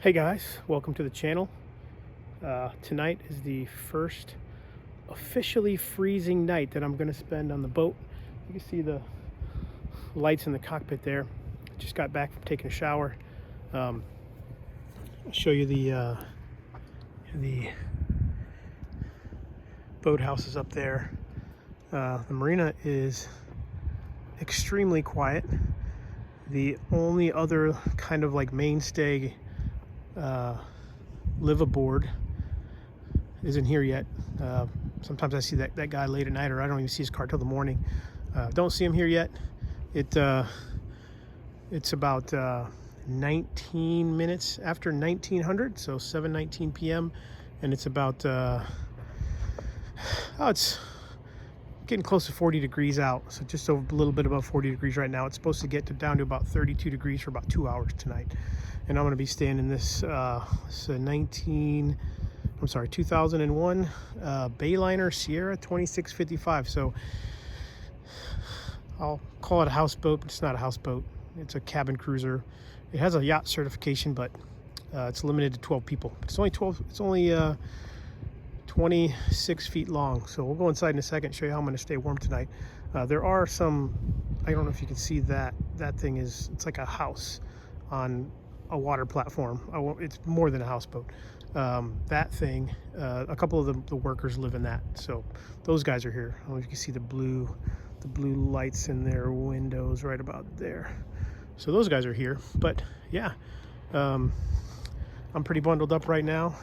Hey guys, welcome to the channel. Tonight is the first officially freezing night that I'm going to spend on the boat. You can see the lights in the cockpit there. Just got back from taking a shower. I'll show you the boathouses up there. The marina is extremely quiet. The only other kind of like mainstay liveaboard isn't here yet. Sometimes I see that guy late at night, or I don't even see his car till the morning. Don't see him here yet. It's about 19 minutes after 1900, so 7:19 p.m. and it's about it's getting close to 40 degrees out, so just a little bit above 40 degrees right now. It's supposed to get down to about 32 degrees for about 2 hours tonight, and I'm going to be staying in this 2001 Bayliner Ciera 2655. So I'll call it a houseboat, but it's not a houseboat. It's a cabin cruiser. It has a yacht certification, but it's limited to 12 people. It's only 26 feet long. So we'll go inside in a second, show you how I'm going to stay warm tonight. There are some, I don't know if you can see that thing it's like a house on a water platform. It's more than a houseboat. That thing, a couple of the workers live in that, so those guys are here. I don't know if you can see the blue lights in their windows right about there. So those guys are here. But yeah, I'm pretty bundled up right now.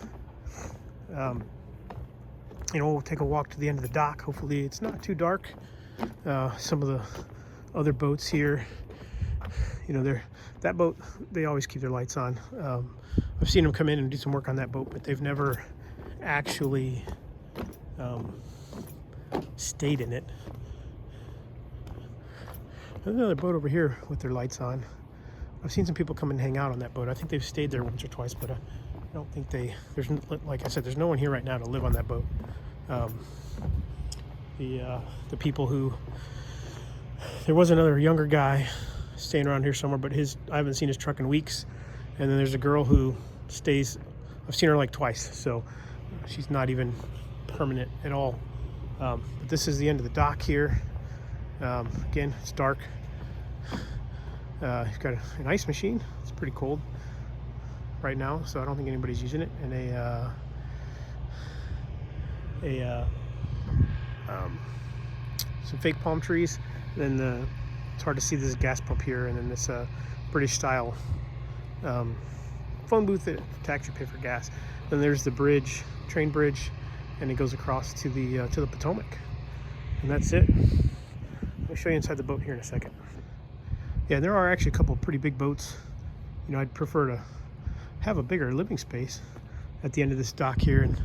We'll take a walk to the end of the dock. Hopefully it's not too dark. Some of the other boats here, that boat, they always keep their lights on. I've seen them come in and do some work on that boat, but they've never actually stayed in it. There's another boat over here with their lights on. I've seen some people come and hang out on that boat. I think they've stayed there once or twice, but I don't think like I said, there's no one here right now to live on that boat. The people who, there was another younger guy staying around here somewhere, but I haven't seen his truck in weeks. And then there's a girl who stays, I've seen her like twice, so she's not even permanent at all. But this is the end of the dock here. Again, it's dark. You've got an ice machine. It's pretty cold right now, so I don't think anybody's using it. And some fake palm trees. And then it's hard to see this gas pump here, and then this British style phone booth that to actually pay for gas. Then there's the bridge, train bridge, and it goes across to the Potomac, and that's it. Let me show you inside the boat here in a second. Yeah, there are actually a couple of pretty big boats. I'd prefer to have a bigger living space at the end of this dock here, and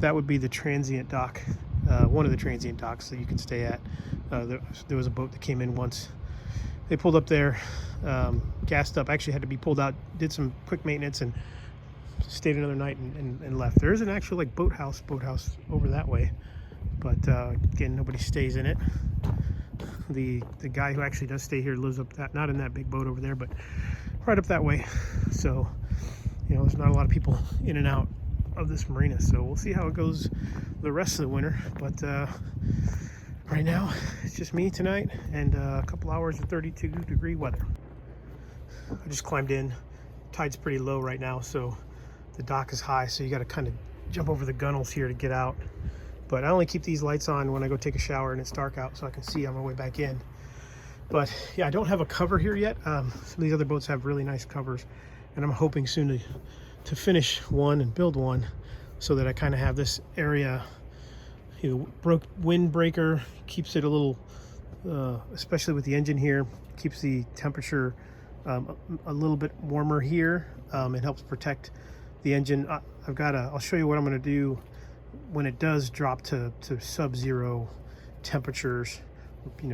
that would be the transient dock, one of the transient docks that you can stay at. There was a boat that came in once. They pulled up there, gassed up, actually had to be pulled out, did some quick maintenance, and stayed another night and left. There is an actual like boathouse over that way, but again, nobody stays in it. The guy who actually does stay here lives up that, not in that big boat over there, but right up that way. So there's not a lot of people in and out of this marina, so we'll see how it goes the rest of the winter. But right now it's just me tonight and a couple hours of 32-degree weather. I just climbed in. Tide's pretty low right now, so the dock is high, so you got to kind of jump over the gunnels here to get out. But I only keep these lights on when I go take a shower and it's dark out, so I can see on my way back in. But yeah, I don't have a cover here yet. Some of these other boats have really nice covers, and I'm hoping soon to finish one and build one, so that I kind of have this area. Windbreaker keeps it a little, especially with the engine here, keeps the temperature a little bit warmer here. It helps protect the engine. I'll show you what I'm going to do when it does drop to sub-zero temperatures,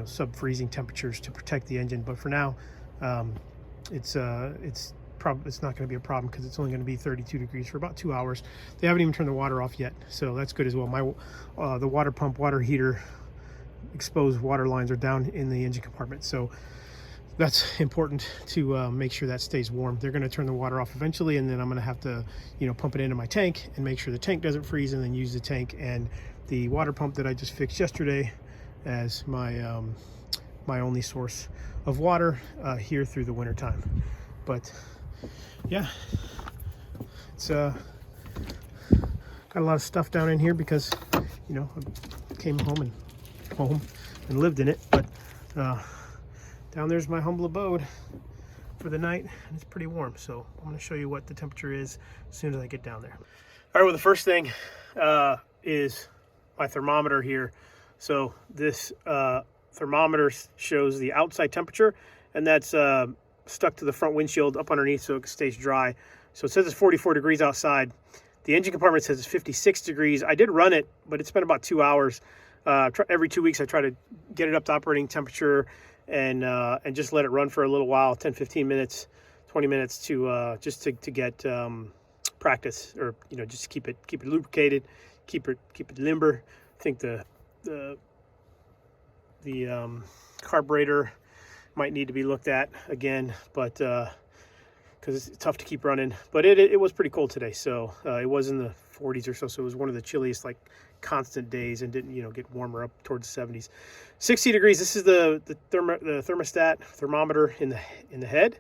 sub-freezing temperatures, to protect the engine. But for now, it's not going to be a problem, because it's only going to be 32 degrees for about 2 hours. They haven't even turned the water off yet, so that's good as well. The water pump, water heater, exposed water lines are down in the engine compartment, so that's important to make sure that stays warm. They're going to turn the water off eventually, and then I'm going to have to, you know, pump it into my tank and make sure the tank doesn't freeze, and then use the tank and the water pump that I just fixed yesterday as my my only source of water here through the winter time. But yeah, it's got a lot of stuff down in here because, you know, I came home and lived in it. But down there's my humble abode for the night, and it's pretty warm. So I'm going to show you what the temperature is as soon as I get down there. All right, well, the first thing is my thermometer here. So this thermometer shows the outside temperature, and that's stuck to the front windshield up underneath so it stays dry. So it says it's 44 degrees outside. The engine compartment says it's 56 degrees. I did run it, but it's been about 2 hours. Every 2 weeks I try to get it up to operating temperature and just let it run for a little while, 10-15 minutes, 20 minutes to just to get practice, or, you know, just keep it lubricated, keep it limber. I think the carburetor might need to be looked at again, but because it's tough to keep running. But it was pretty cold today, so it was in the 40s or so. So it was one of the chilliest, like, constant days, and didn't, you know, get warmer up towards the 70s. 60 degrees. This is the thermostat thermometer in the head.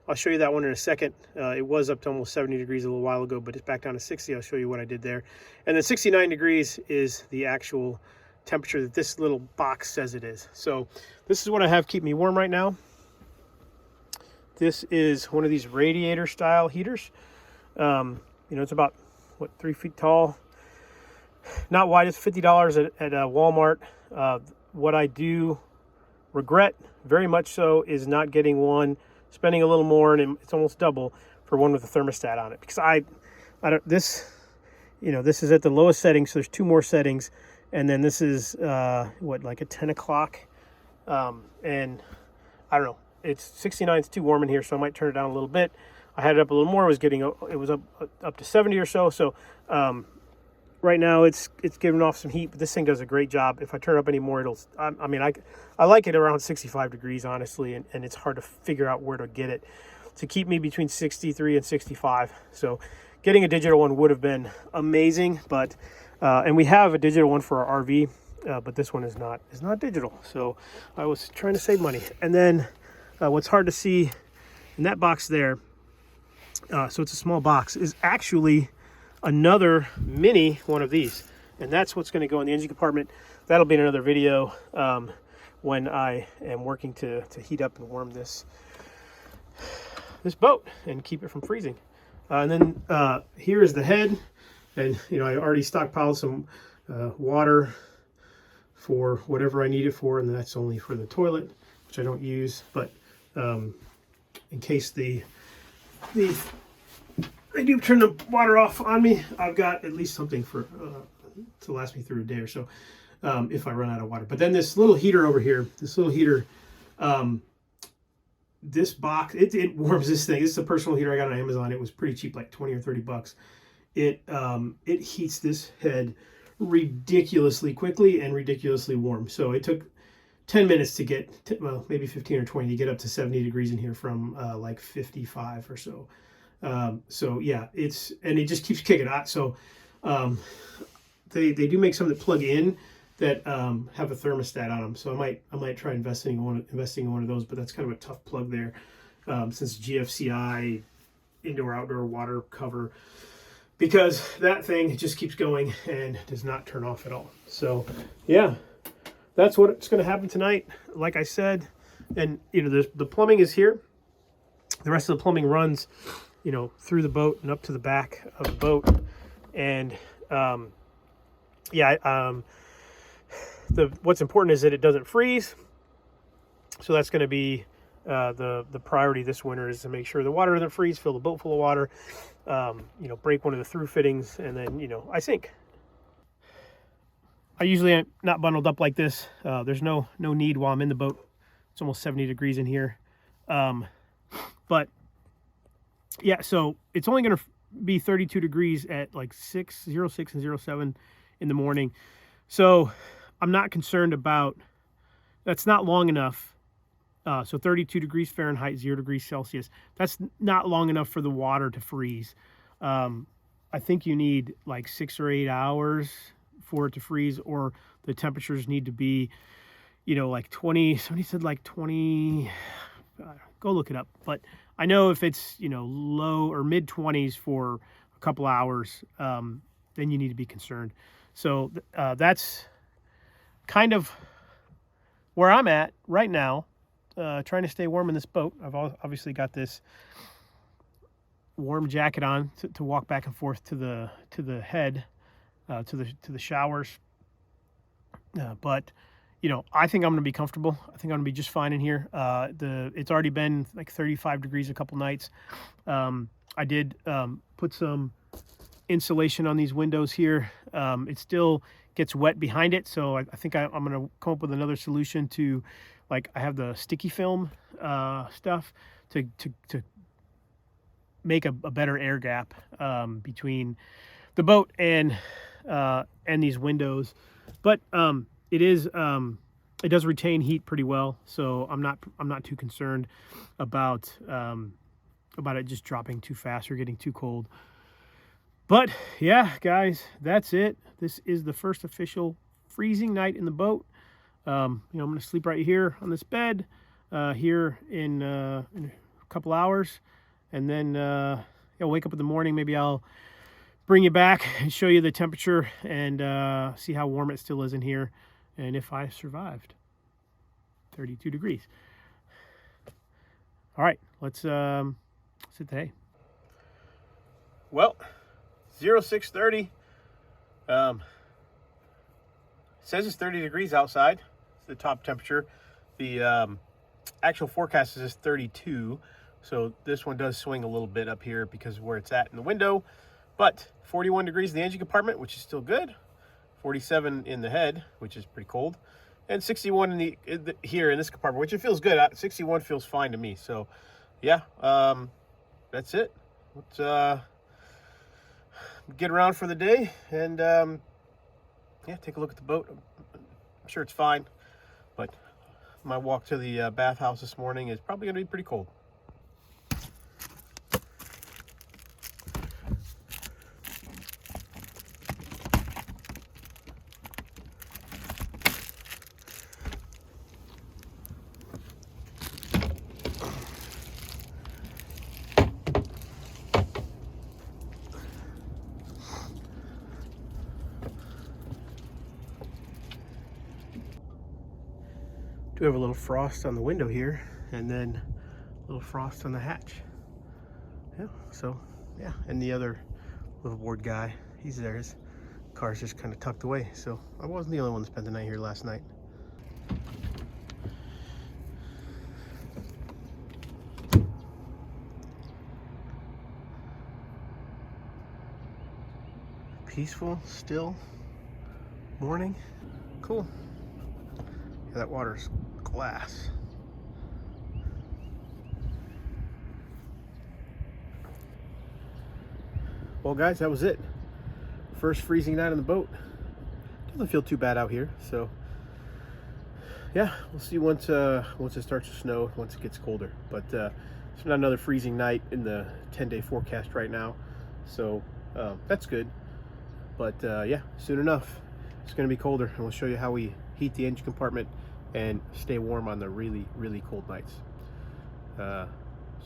I'll show you that one in a second. It was up to almost 70 degrees a little while ago, but it's back down to 60. I'll show you what I did there. And then 69 degrees is the actual temperature that this little box says it is. So this is what I have keep me warm right now. This is one of these radiator style heaters. You know, it's about, what, 3 feet tall. Not wide. It's $50 at Walmart. What I do regret very much so is not getting one, spending a little more, and it's almost double for one with a thermostat on it, because I don't, this, you know, this is at the lowest setting, so there's 2 more settings, and then this is what, like a 10 o'clock, and I don't know, it's 69. It's too warm in here, so I might turn it down a little bit. I had it up a little more. It was up to 70 or so. So right now it's giving off some heat, but this thing does a great job. If I turn it up any more, I mean, I like it around 65 degrees, honestly, and it's hard to figure out where to get it to keep me between 63 and 65. So getting a digital one would have been amazing, but and we have a digital one for our RV, but this one is not digital. So I was trying to save money. And then what's hard to see in that box there, so it's a small box, is actually another mini one of these, and that's what's going to go in the engine compartment. That'll be in another video when I am working to heat up and warm this boat and keep it from freezing. And then here is the head, and, you know, I already stockpiled some water for whatever I need it for, and that's only for the toilet, which I don't use, but in case I do turn the water off on me, I've got at least something for to last me through a day or so, if I run out of water. But then this little heater over here, this box, it warms this thing. This is a personal heater I got on Amazon. It was pretty cheap, like 20 or 30 bucks. It heats this head ridiculously quickly and ridiculously warm. So it took 10 minutes to get, well, maybe 15 or 20 to get up to 70 degrees in here from like 55 or so. So yeah, and it just keeps kicking out. So they do make some that plug in that have a thermostat on them. So I might try investing in one of those, but that's kind of a tough plug there, since GFCI indoor outdoor water cover, because that thing just keeps going and does not turn off at all. So yeah, that's what's going to happen tonight. Like I said, and, you know, the plumbing is here. The rest of the plumbing runs, you know, through the boat and up to the back of the boat. And what's important is that it doesn't freeze. So that's going to be the priority this winter, is to make sure the water doesn't freeze, fill the boat full of water, you know, break one of the through fittings, and then, you know, I sink. I usually am not bundled up like this. There's no need while I'm in the boat. It's almost 70 degrees in here. But yeah, so it's only going to be 32 degrees at like 06 and 07 in the morning. So I'm not concerned about, that's not long enough So 32 degrees Fahrenheit, 0 degrees Celsius. That's not long enough for the water to freeze. I think you need like 6 or 8 hours for it to freeze, or the temperatures need to be, you know, like 20, somebody said like 20, go look it up. But I know if it's, you know, low or mid 20s for a couple hours, then you need to be concerned. So that's kind of where I'm at right now, trying to stay warm in this boat. I've obviously got this warm jacket on to walk back and forth to the head, to the showers. But you know, I think I'm going to be comfortable. I think I'm going to be just fine in here. It's already been like 35 degrees a couple nights. I did put some insulation on these windows here. It still gets wet behind it, so I think I'm going to come up with another solution to, like, I have the sticky film stuff to make a better air gap between the boat and these windows. But it does retain heat pretty well, so I'm not too concerned about it just dropping too fast or getting too cold. But yeah, guys, that's it. This is the first official freezing night in the boat. You know, I'm gonna sleep right here on this bed here in a couple hours, and then I'll wake up in the morning. Maybe I'll bring you back and show you the temperature and see how warm it still is in here, and if I survived 32 degrees. All right, let's hit the hay. Well, 0630. Says it's 30 degrees outside. It's the top temperature. The actual forecast is 32, so this one does swing a little bit up here because of where it's at in the window. But 41 degrees in the engine compartment, which is still good. 47 in the head, which is pretty cold, and 61 here in this compartment, which it feels good. 61 feels fine to me. So yeah, that's it. Let's get around for the day and yeah, take a look at the boat. I'm sure it's fine, but my walk to the bathhouse this morning is probably going to be pretty cold. Do have a little frost on the window here, and then a little frost on the hatch. Yeah, so yeah, and the other liveaboard guy, he's there. His car's just kind of tucked away, so I wasn't the only one that spent the night here last night. Peaceful, still morning. Cool. Yeah, that water's glass. Well, guys, that was it. First freezing night on the boat. Doesn't feel too bad out here, so yeah, we'll see once it starts to snow, once it gets colder. But it's not another freezing night in the 10-day forecast right now, so that's good. But yeah, soon enough it's going to be colder, and we'll show you how we heat the engine compartment and stay warm on the really, really cold nights. So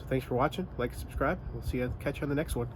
thanks for watching. Like and subscribe. We'll catch you on the next one.